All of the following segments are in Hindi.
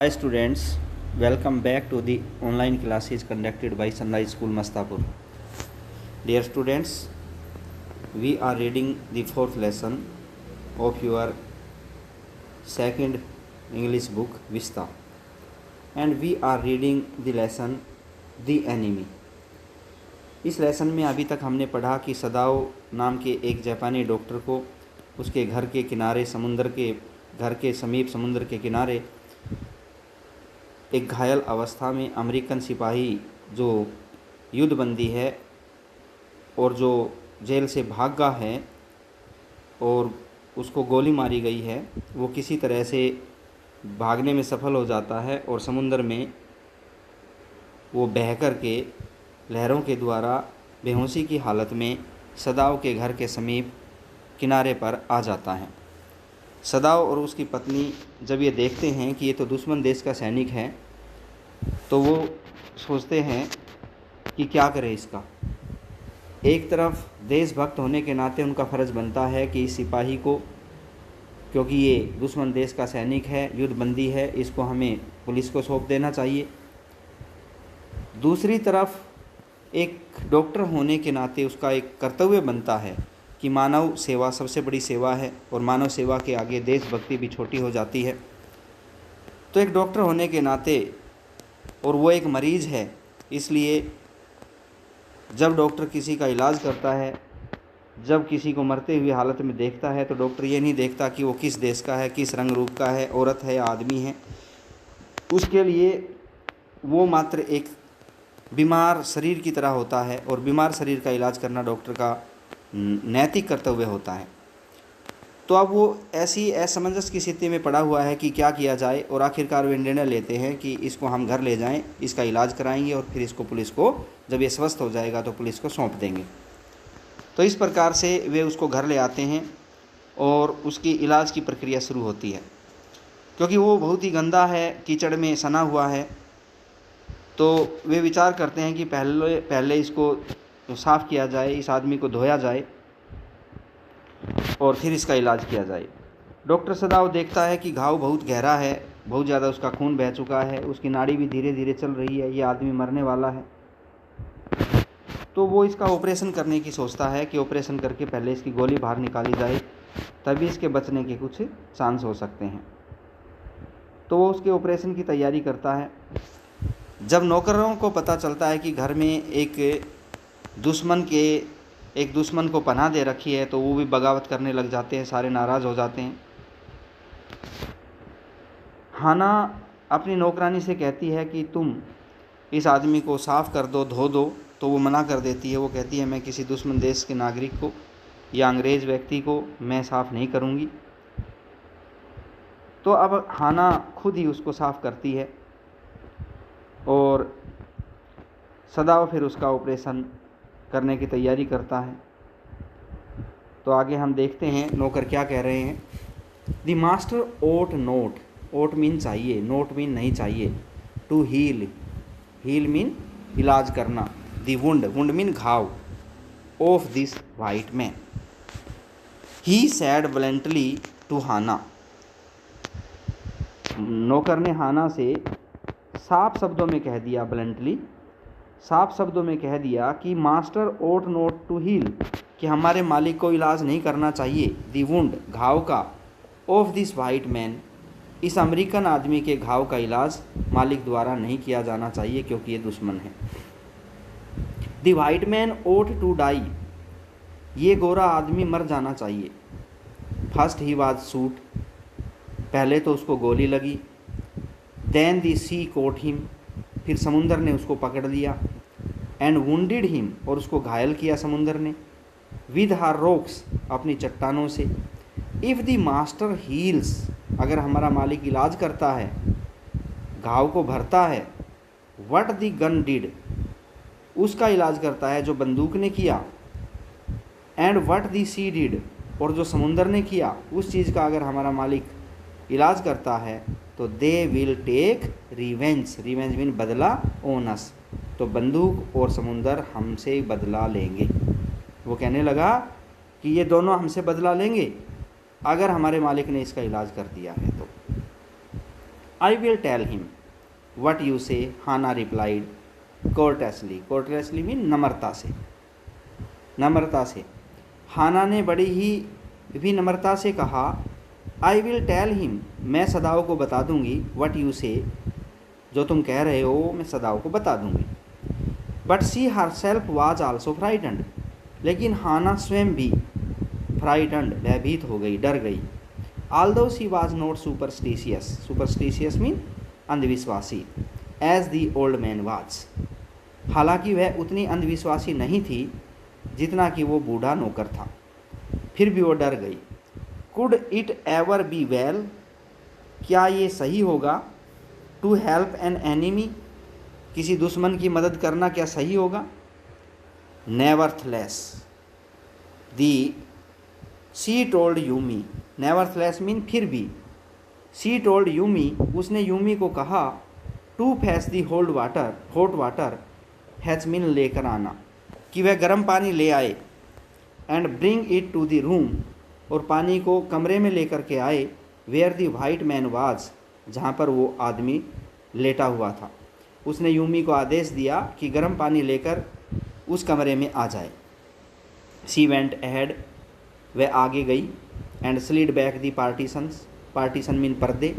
Hi students, welcome back to the online classes conducted by Sunrise School Mastapur. Dear students, we are reading the fourth lesson of your second English book Vista, and we are reading the lesson The Enemy. इस लेसन में अभी तक हमने पढ़ा कि सदाओ नाम के एक जापानी डॉक्टर को उसके घर के किनारे घर के समीप समुद्र के किनारे एक घायल अवस्था में अमेरिकन सिपाही जो युद्धबंदी है और जो जेल से भागा है और उसको गोली मारी गई है, वो किसी तरह से भागने में सफल हो जाता है और समुद्र में वो बह कर के लहरों के द्वारा बेहोशी की हालत में सदाओ के घर के समीप किनारे पर आ जाता है। सदाओ और उसकी पत्नी जब ये देखते हैं कि ये तो दुश्मन देश का सैनिक है, तो वो सोचते हैं कि क्या करें इसका। एक तरफ देशभक्त होने के नाते उनका फ़र्ज़ बनता है कि इस सिपाही को, क्योंकि ये दुश्मन देश का सैनिक है, युद्धबंदी है, इसको हमें पुलिस को सौंप देना चाहिए। दूसरी तरफ एक डॉक्टर होने के नाते उसका एक कर्तव्य बनता है कि मानव सेवा सबसे बड़ी सेवा है और मानव सेवा के आगे देशभक्ति भी छोटी हो जाती है। तो एक डॉक्टर होने के नाते, और वो एक मरीज़ है, इसलिए जब डॉक्टर किसी का इलाज करता है, जब किसी को मरते हुए हालत में देखता है, तो डॉक्टर ये नहीं देखता कि वो किस देश का है, किस रंग रूप का है, औरत है या आदमी है। उसके लिए वो मात्र एक बीमार शरीर की तरह होता है और बीमार शरीर का इलाज करना डॉक्टर का नैतिक कर्तव्य होता है। तो अब वो ऐसी असमंजस की स्थिति में पड़ा हुआ है कि क्या किया जाए, और आखिरकार वे निर्णय लेते हैं कि इसको हम घर ले जाएं, इसका इलाज कराएंगे और फिर इसको पुलिस को, जब ये स्वस्थ हो जाएगा तो पुलिस को सौंप देंगे। तो इस प्रकार से वे उसको घर ले आते हैं और उसकी इलाज की प्रक्रिया शुरू होती है। क्योंकि वो बहुत ही गंदा है, कीचड़ में सना हुआ है, तो वे विचार करते हैं कि पहले इसको साफ़ किया जाए, इस आदमी को धोया जाए और फिर इसका इलाज किया जाए। डॉक्टर सदाओ देखता है कि घाव बहुत गहरा है, बहुत ज़्यादा उसका खून बह चुका है, उसकी नाड़ी भी धीरे धीरे चल रही है, ये आदमी मरने वाला है। तो वो इसका ऑपरेशन करने की सोचता है कि ऑपरेशन करके पहले इसकी गोली बाहर निकाली जाए, तभी इसके बचने के कुछ चांस हो सकते हैं। तो वो उसके ऑपरेशन की तैयारी करता है। जब नौकरों को पता चलता है कि घर में एक दुश्मन को पनाह दे रखी है, तो वो भी बगावत करने लग जाते हैं, सारे नाराज़ हो जाते हैं। हाना अपनी नौकरानी से कहती है कि तुम इस आदमी को साफ़ कर दो, धो दो, तो वो मना कर देती है। वो कहती है मैं किसी दुश्मन देश के नागरिक को या अंग्रेज़ व्यक्ति को मैं साफ़ नहीं करूँगी। तो अब हाना खुद ही उसको साफ़ करती है और सदाओ फिर उसका ऑपरेशन करने की तैयारी करता है। तो आगे हम देखते हैं नौकर क्या कह रहे हैं। The master ought not, ought mean चाहिए, नोट मीन नहीं चाहिए, टू हील, हील मीन इलाज करना, द वुंड, वुंड मीन घाव, of this white man, he said violently to Hannah. नौकर ने हाना से साफ शब्दों में कह दिया, ब्लंटली, साफ शब्दों में कह दिया कि master ought not to heal, कि हमारे मालिक को इलाज नहीं करना चाहिए, दी वुंड, घाव का, ऑफ दिस वाइट मैन, इस अमेरिकन आदमी के घाव का इलाज मालिक द्वारा नहीं किया जाना चाहिए क्योंकि ये दुश्मन है। The white man ought to die, ये गोरा आदमी मर जाना चाहिए। फर्स्ट ही वाज शूट, पहले तो उसको गोली लगी। देन दी सी कोट हिम, फिर समुंदर ने उसको पकड़ लिया। एंड वुंडेड हिम, और उसको घायल किया समुंदर ने। विद हर रॉक्स, अपनी चट्टानों से। इफ़ द मास्टर हील्स, अगर हमारा मालिक इलाज करता है, घाव को भरता है। व्हाट द गन डिड, उसका इलाज करता है जो बंदूक ने किया। And what the sea did, और जो समुंदर ने किया, उस चीज़ का अगर हमारा मालिक इलाज करता है, तो they will take revenge, revenge mean बदला, ऑन अस, तो बंदूक और समुंदर हमसे बदला लेंगे। वो कहने लगा कि ये दोनों हमसे बदला लेंगे अगर हमारे मालिक ने इसका इलाज कर दिया है तो। I will tell him what you say, Hana replied कोर्टेसली। कोर्टेसली mean नम्रता से, नम्रता से। हाना ने बड़ी ही विनम्रता से कहा, आई विल टेल हिम, मैं सदाओ को बता दूंगी, वट यू से, जो तुम कह रहे हो मैं सदाओ को बता दूंगी। But she her self was also frightened, लेकिन हाना स्वयं भी फ्राइटेंड, भयभीत हो गई, डर गई। Although she was not superstitious, superstitious mean अंधविश्वासी, as the old man was, हालांकि वह उतनी अंधविश्वासी नहीं थी जितना कि वो बूढ़ा नौकर था, फिर भी वो डर गई। Could it ever be well, क्या ये सही होगा, टू हेल्प एन एनिमी, किसी दुश्मन की मदद करना क्या सही होगा। Nevertheless the she told Yumi, nevertheless mean फिर भी, शी टोल्ड यूमी, उसने यूमी को कहा, to fetch the hot water, hot water, has mean लेकर आना, कि वह गर्म पानी ले आए, and bring it to the room, और पानी को कमरे में लेकर के आए, where the white man was, जहाँ पर वो आदमी लेटा हुआ था। उसने यूमी को आदेश दिया कि गर्म पानी लेकर उस कमरे में आ जाए। शी वेंट अहेड, वह आगे गई, and slid back the partitions, partition mean पर्दे,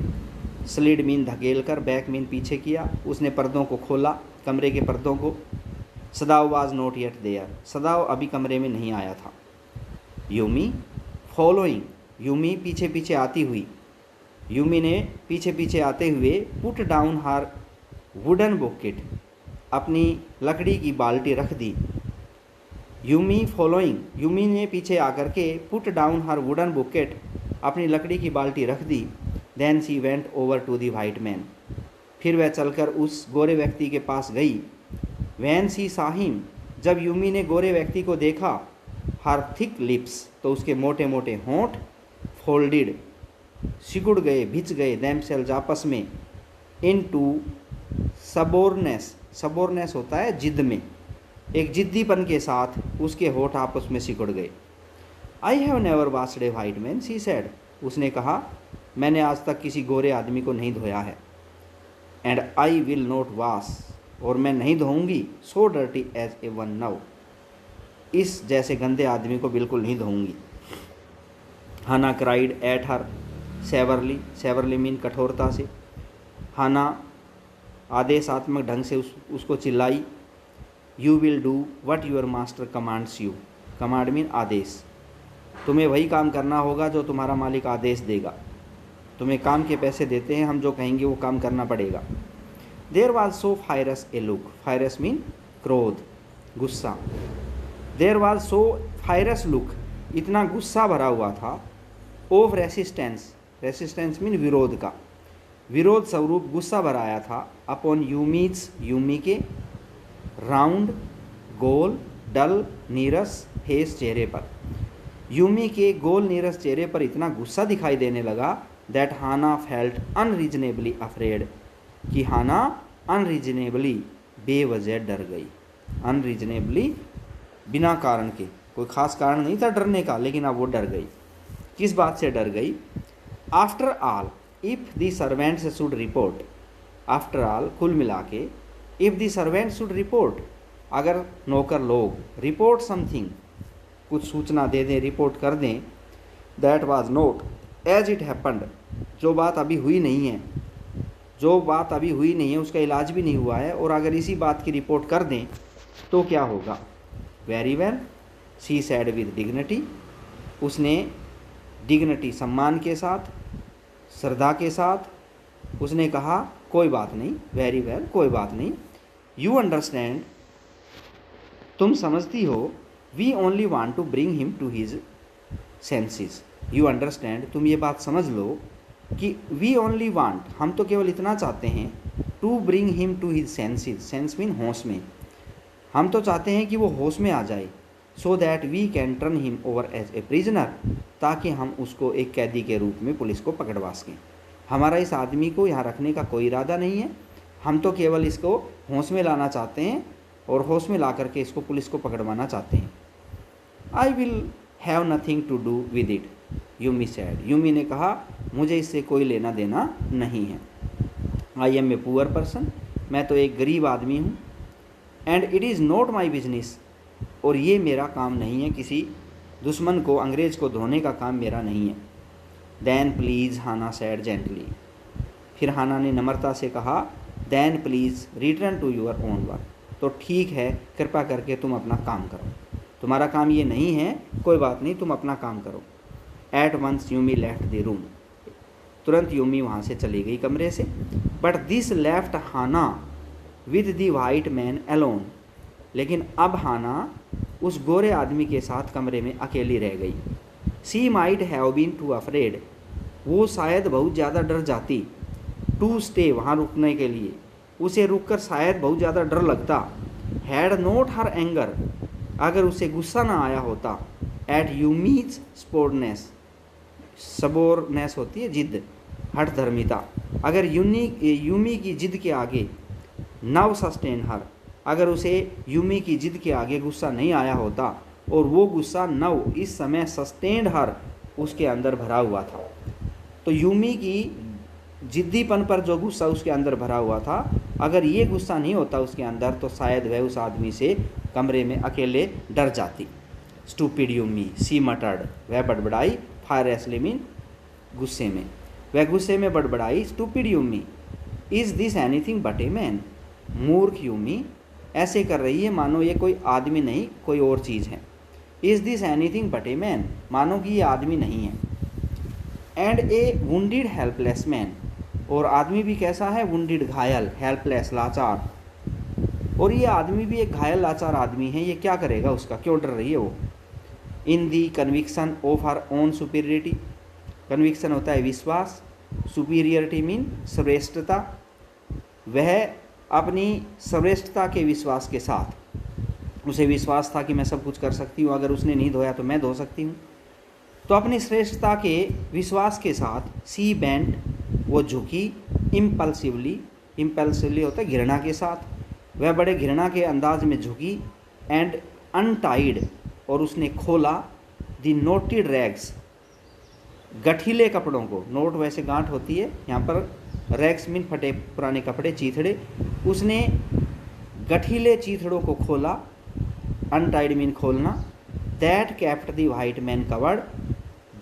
स्लिड मीन धकेल कर, बैक मीन पीछे किया, उसने पर्दों को खोला, कमरे के पर्दों को। सदाओ वाज नॉट येट देयर, सदाओ अभी कमरे में नहीं आया था। यूमी फॉलोइंग, यूमी पीछे पीछे आती हुई, यूमी ने पीछे पीछे आते हुए put down her wooden bucket, अपनी लकड़ी की बाल्टी रख दी। यूमी फॉलोइंग, यूमी ने पीछे आकर के put down her wooden bucket, अपनी लकड़ी की बाल्टी रख दी। Then she went over to the white man, फिर वह चलकर उस गोरे व्यक्ति के पास गई। वैन सी साहिम, जब यूमी ने गोरे व्यक्ति को देखा, हर थिक लिप्स, तो उसके मोटे मोटे होंठ, फोल्डेड, सिकुड़ गए, भिज गए, देमसेल्व्स आपस में, इन टू सबोरनेस, सबोरनेस होता है जिद में, एक जिद्दीपन के साथ उसके होठ आपस में सिकुड़ गए। I have never washed A white man, she said, उसने कहा, मैंने आज तक किसी गोरे आदमी को नहीं धोया है। And I will not wash, और मैं नहीं धोऊंगी, so dirty as a one now, इस जैसे गंदे आदमी को बिल्कुल नहीं धोऊंगी। Hannah cried at her severely, severely mean कठोरता से, हाना आदेशात्मक ढंग से उसको चिल्लाई। You will do what your master commands you, command mean आदेश, तुम्हें वही काम करना होगा जो तुम्हारा मालिक आदेश देगा, तुम्हें काम के पैसे देते हैं, हम जो कहेंगे वो काम करना पड़ेगा। There was so fierce a look, fierce mean क्रोध, गुस्सा, there was so fierce look, इतना गुस्सा भरा हुआ था, ऑफ रेसिस्टेंस, रेसिस्टेंस मीन विरोध का, विरोध स्वरूप गुस्सा भराया था, अपॉन यूमीज, यूमी के, राउंड गोल डल नीरस फेस, चेहरे पर, यूमी के गोल नीरस चेहरे पर इतना गुस्सा दिखाई देने लगा, that Hana felt unreasonably afraid, कि हाना अनरीजनेबली, बेवजह डर गई। अनरीजनेबली बिना कारण के, कोई ख़ास कारण नहीं था डरने का, लेकिन अब वो डर गई। किस बात से डर गई? After all if the servants should report, after all कुल मिला के, if the servant should report, अगर नौकर लोग रिपोर्ट समथिंग, कुछ सूचना दे दें, रिपोर्ट कर दें, that was note as it happened, जो बात अभी हुई नहीं है, जो बात अभी हुई नहीं है, उसका इलाज भी नहीं हुआ है, और अगर इसी बात की रिपोर्ट कर दें तो क्या होगा? Very well, she said with dignity, उसने डिग्निटी सम्मान के साथ, श्रद्धा के साथ उसने कहा, कोई बात नहीं, वेरी वेल, कोई बात नहीं, यू अंडरस्टैंड, तुम समझती हो, we only want to bring him to his senses, you understand, तुम ये बात समझ लो कि वी ओनली वांट, हम तो केवल इतना चाहते हैं, to bring him to his senses, sense mean होश में, हम तो चाहते हैं कि वो होश में आ जाए, so that we can turn him over as a prisoner, ताकि हम उसको एक कैदी के रूप में पुलिस को पकड़वा सकें। हमारा इस आदमी को यहाँ रखने का कोई इरादा नहीं है, हम तो केवल इसको होश में लाना चाहते हैं और होश में ला करके इसको पुलिस को पकड़वाना चाहते हैं। I will have nothing to do with it, Yumi said, Yumi ने कहा, मुझे इससे कोई लेना देना नहीं है। I am a poor person, मैं तो एक गरीब आदमी हूँ। And it is not my business, और ये मेरा काम नहीं है, किसी दुश्मन को, अंग्रेज़ को धोने का काम मेरा नहीं है। Then please, Hana said gently, फिर हाना ने नम्रता से कहा, then please return to your own work, तो ठीक है, कृपा करके तुम अपना काम करो, तुम्हारा काम ये नहीं है, कोई बात नहीं, तुम अपना काम करो। At once Yumi left the room, तुरंत यूमी वहाँ से चली गई कमरे से। But this left Hana with the white man alone, लेकिन अब हाना उस गोरे आदमी के साथ कमरे में अकेली रह गई। She might have been too afraid, वो शायद बहुत ज़्यादा डर जाती, टू स्टे, वहाँ रुकने के लिए, उसे रुककर शायद बहुत ज़्यादा डर लगता। हैड नोट हर एंगर, अगर उसे गुस्सा ना आया होता। एट यूमीज स्पोर्टनेस, सबोरनेस होती है जिद, हठ धर्मिता, अगर यूमी की जिद के आगे। नव सस्टेन हर, अगर उसे यूमी की जिद के आगे गुस्सा नहीं आया होता, और वो गुस्सा नव इस समय सस्टेन्ड हर, उसके अंदर भरा हुआ था। तो यूमी की जिद्दीपन पर जो गुस्सा उसके अंदर भरा हुआ था, अगर ये गुस्सा नहीं होता उसके अंदर, तो शायद वह उस आदमी से कमरे में अकेले डर जाती। स्टूपिड यूमी, सी मटर्ड, वह बड़बड़ाई, फायरसली मीन गुस्से में, वह गुस्से में बड़बड़ाई। Stupid Yumi, is this anything but a man, मूर्ख यूमी ऐसे कर रही है मानो ये कोई आदमी नहीं, कोई और चीज़ है। Is this anything but a man, मानो कि ये आदमी नहीं है। And A wounded helpless man, और आदमी भी कैसा है, वुंडेड घायल, हेल्पलेस लाचार, और ये आदमी भी एक घायल लाचार आदमी है, ये क्या करेगा उसका, क्यों डर रही है वो। In the conviction of her own superiority, conviction होता है विश्वास, सुपीरियरिटी मीन श्रेष्ठता, वह अपनी श्रेष्ठता के विश्वास के साथ, उसे विश्वास था कि मैं सब कुछ कर सकती हूँ, अगर उसने नहीं धोया तो मैं धो सकती हूँ। तो अपनी श्रेष्ठता के विश्वास के साथ सी बेंट, वो झुकी, इम्पल्सिवली, इम्पल्सिवली होता है घृणा के साथ, वह बड़े घृणा के अंदाज में झुकी। एंड अनटाइड, और उसने खोला, द नोटेड रैग्स, गठीले कपड़ों को, नोट वैसे गांठ होती है, यहाँ पर रैग्स मीन फटे पुराने कपड़े, चीथड़े, उसने गठीले चीथड़ों को खोला, अनटाइड मीन खोलना। That kept the white man covered,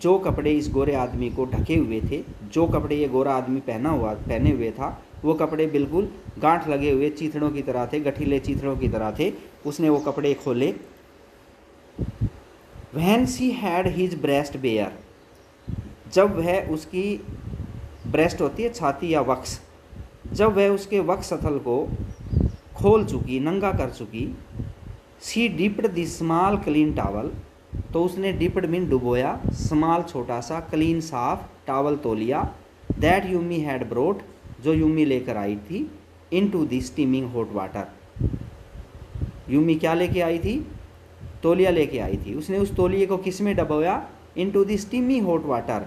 जो कपड़े इस गोरे आदमी को ढके हुए थे, जो कपड़े ये गोरा आदमी पहने हुए था, वो कपड़े बिल्कुल गांठ लगे हुए चीथड़ों की तरह थे, गठीले चीथड़ों की तरह थे। उसने वो कपड़े खोले। When she had his breast bare, जब वह उसकी ब्रेस्ट होती है छाती या वक्स, जब वह उसके वक्स स्थल को खोल चुकी, नंगा कर चुकी। She dipped the small clean towel, तो उसने डिप्ड मीन डुबोया, स्मॉल छोटा सा, क्लीन साफ, टावल तौलिया, दैट यूमी हैड ब्रोट, जो यूमी लेकर आई थी, into the steaming hot water. Yumi क्या लेके आई थी, तौलिया लेके आई थी। उसने उस तौलिए को किस में डबोया, into the steaming hot water,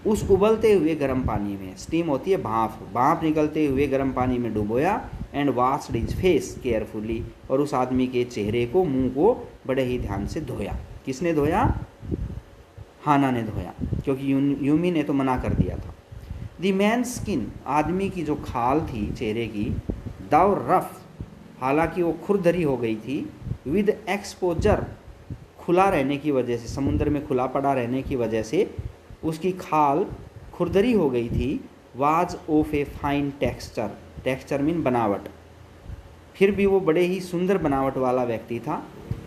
उस उबलते हुए गर्म पानी में। स्टीम होती है भाप, भाप निकलते हुए गर्म पानी में डुबोया। And washed his face carefully, और उस आदमी के चेहरे को, मुंह को बड़े ही ध्यान से धोया। किसने धोया, हाना ने धोया, क्योंकि यूमी ने तो मना कर दिया था। द मैन स्किन, आदमी की जो खाल थी चेहरे की, दाव रफ, हालांकि वो खुरदरी हो गई थी, विद एक्सपोजर, खुला रहने की वजह से, समुद्र में खुला पड़ा रहने की वजह से उसकी खाल खुरदरी हो गई थी। Was of a fine texture, texture mean बनावट, फिर भी वो बड़े ही सुंदर बनावट वाला व्यक्ति था।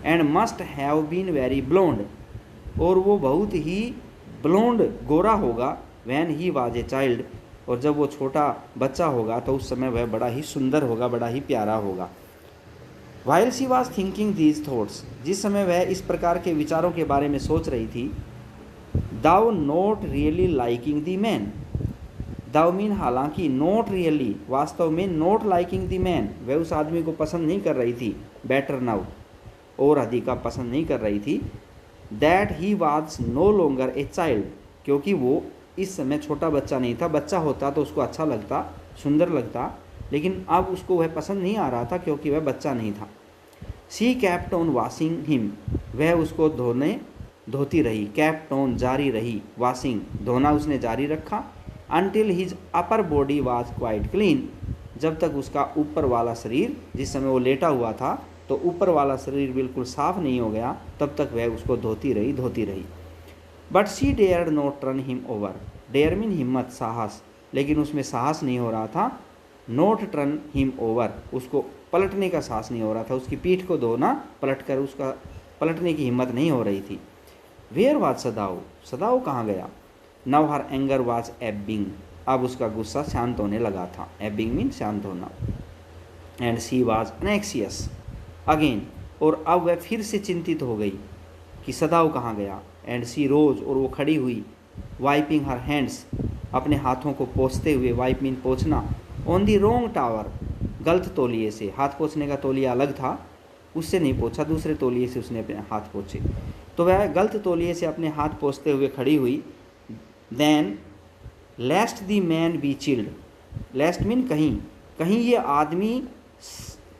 And must have been very blond, और वो बहुत ही ब्लोंड, गोरा होगा। When he was a child, और जब वो छोटा बच्चा होगा तो उस समय वह बड़ा ही सुंदर होगा, बड़ा ही प्यारा होगा। While she was thinking these thoughts, जिस समय वह इस प्रकार के विचारों के बारे में सोच रही थी। Though not really liking the man, though mean हालांकि, नॉट रियली वास्तव में, नॉट लाइकिंग द मैन, वह उस आदमी को पसंद नहीं कर रही थी। बेटर नाउ, और अधिका पसंद नहीं कर रही थी। That he was no longer a child, क्योंकि वो इस समय छोटा बच्चा नहीं था। बच्चा होता तो उसको अच्छा लगता, सुंदर लगता, लेकिन अब उसको वह पसंद नहीं आ रहा था क्योंकि वह बच्चा नहीं था। सी कैप्ट ऑन वॉशिंग हिम, वह उसको धोती रही। कैप्ट ऑन जारी रही, वॉशिंग धोना उसने जारी रखा। Until his upper body was quite clean, जब तक उसका ऊपर वाला शरीर, जिस समय वो लेटा हुआ था तो ऊपर वाला शरीर बिल्कुल साफ नहीं हो गया, तब तक वह उसको धोती रही। But she dared not turn him over, dare mean हिम्मत, साहस, लेकिन उसमें साहस नहीं हो रहा था। नॉट टर्न हिम ओवर, उसको पलटने का साहस नहीं हो रहा था, उसकी पीठ को धोना, पलट कर उसका पलटने की हिम्मत नहीं हो रही थी। वेयर वाज सदाओ, सदाओ कहाँ गया। Now her anger was Ebbing, अब उसका गुस्सा शांत होने लगा था। एबिंग मीन शांत होना। एंड शी वाज एनेक्सियस अगेन, और अब वह फिर से चिंतित हो गई कि सदाओ कहाँ गया। एंड सी रोज, और वो खड़ी हुई, वाइपिंग हर हैंड्स, अपने हाथों को पोंछते हुए, वाइप मीन पोंछना, ऑन दी रोंग टावर, गलत तौलिए से, हाथ पोंछने का तौलिया अलग था, उससे नहीं पोंछा, दूसरे तौलिए से उसने अपने हाथ पोंछे, तो वह गलत तौलिए से अपने हाथ पोंछते हुए खड़ी हुई। Then lest the man be chilled, lest mean कहीं, कहीं ये आदमी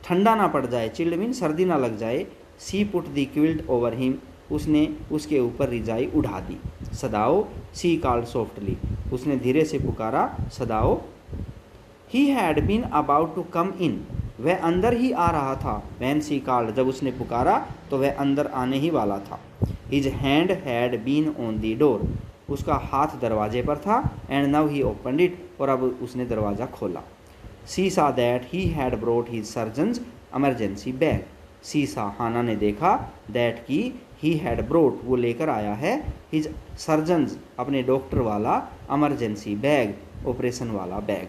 ठंडा ना पड़ जाए, चिल्ड मीन सर्दी ना लग जाए। She put the quilt over him, उसने उसके ऊपर रिजाई उड़ा दी। सदाओ, सी कॉल्ड सॉफ्टली, उसने धीरे से पुकारा, Sadao. He had been about to come in, वह अंदर ही आ रहा था। वैन सी कॉल्ड, जब उसने पुकारा तो वह अंदर आने ही वाला था। His hand had been on the door, उसका हाथ दरवाजे पर था। And now he opened it, और अब उसने दरवाज़ा खोला। She saw that he had brought his surgeon's emergency bag, she saw, Hannah ने देखा, दैट की, ही हैड ब्रोट, वो लेकर आया है, हिज सर्जन्स, अपने डॉक्टर वाला, एमरजेंसी बैग, ऑपरेशन वाला बैग,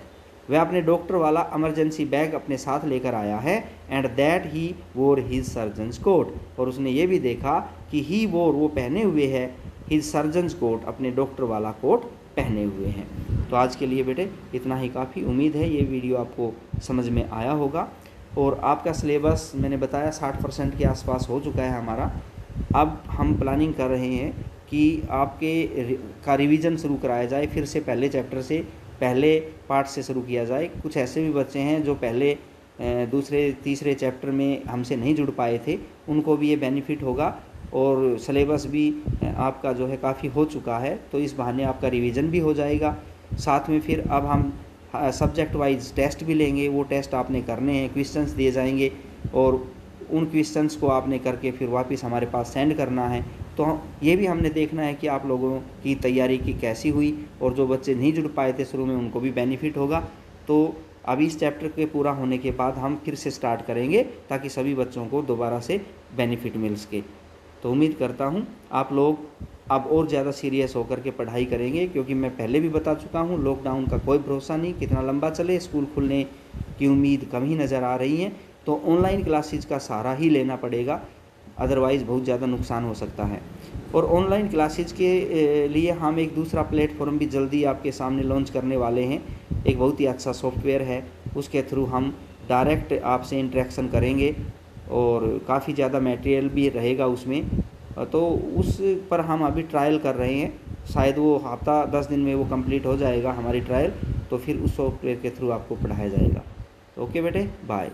वह अपने डॉक्टर वाला एमरजेंसी बैग अपने साथ लेकर आया है। एंड दैट ही वोर हिज सर्जन्स कोट, और उसने ये भी देखा कि ही वोर, वो पहने हुए है, हिज सर्जन्स कोट, अपने डॉक्टर वाला कोट पहने हुए हैं। तो आज के लिए बेटे इतना ही काफ़ी। उम्मीद है ये वीडियो आपको समझ में आया होगा। और आपका सिलेबस मैंने बताया 60% के आसपास हो चुका है हमारा। अब हम प्लानिंग कर रहे हैं कि आपके का रिवीजन शुरू कराया जाए, फिर से पहले चैप्टर से, पहले पार्ट से शुरू किया जाए। कुछ ऐसे भी बच्चे हैं जो पहले दूसरे तीसरे चैप्टर में हमसे नहीं जुड़ पाए थे, उनको भी ये बेनिफिट होगा। और सिलेबस भी आपका जो है काफ़ी हो चुका है, तो इस बहाने आपका रिवीजन भी हो जाएगा। साथ में फिर अब हम सब्जेक्ट वाइज टेस्ट भी लेंगे, वो टेस्ट आपने करने हैं, क्वेश्चंस दिए जाएंगे, और उन क्वेश्चंस को आपने करके फिर वापस हमारे पास सेंड करना है। तो ये भी हमने देखना है कि आप लोगों की तैयारी की कैसी हुई, और जो बच्चे नहीं जुड़ पाए थे शुरू में उनको भी बेनिफिट होगा। तो अभी इस चैप्टर के पूरा होने के बाद हम फिर से स्टार्ट करेंगे, ताकि सभी बच्चों को दोबारा से बेनिफिट मिल सके। तो उम्मीद करता हूँ आप लोग अब और ज़्यादा सीरियस होकर के पढ़ाई करेंगे, क्योंकि मैं पहले भी बता चुका हूँ, लॉकडाउन का कोई भरोसा नहीं, कितना लंबा चले, स्कूल खुलने की उम्मीद कम ही नज़र आ रही है। तो ऑनलाइन क्लासेज का सहारा ही लेना पड़ेगा, अदरवाइज़ बहुत ज़्यादा नुकसान हो सकता है। और ऑनलाइन क्लासेज के लिए हम एक दूसरा प्लेटफॉर्म भी जल्दी आपके सामने लॉन्च करने वाले हैं। एक बहुत ही अच्छा सॉफ्टवेयर है, उसके थ्रू हम डायरेक्ट आपसे इंटरेक्शन करेंगे, और काफ़ी ज़्यादा मटेरियल भी रहेगा उसमें। तो उस पर हम अभी ट्रायल कर रहे हैं, शायद वो हफ्ता 10 दिन में वो कंप्लीट हो जाएगा हमारी ट्रायल, तो फिर उस सॉफ्टवेयर के थ्रू आपको पढ़ाया जाएगा। ओके बेटे, बाय।